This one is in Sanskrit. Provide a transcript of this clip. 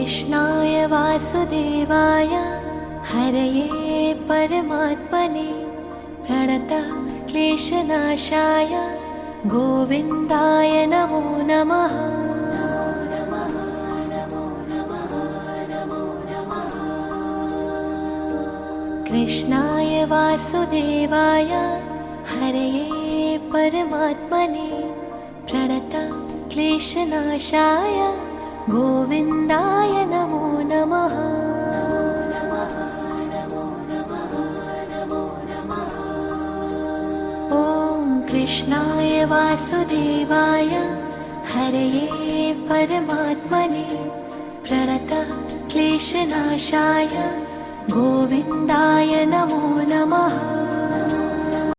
कृष्णाय वासुदेवाय हरये परमात्मने प्रणतः क्लेशनाशाय गोविन्दाय नमो नमः। कृष्णाय वासुदेवाय हरये परमात्मने प्रणतः क्लेशनाशाय गोविन्दाय नमो नमः। ॐ कृष्णाय वासुदेवाय हरये परमात्मने प्रणतः क्लेशनाशाय गोविन्दाय नमो नमः।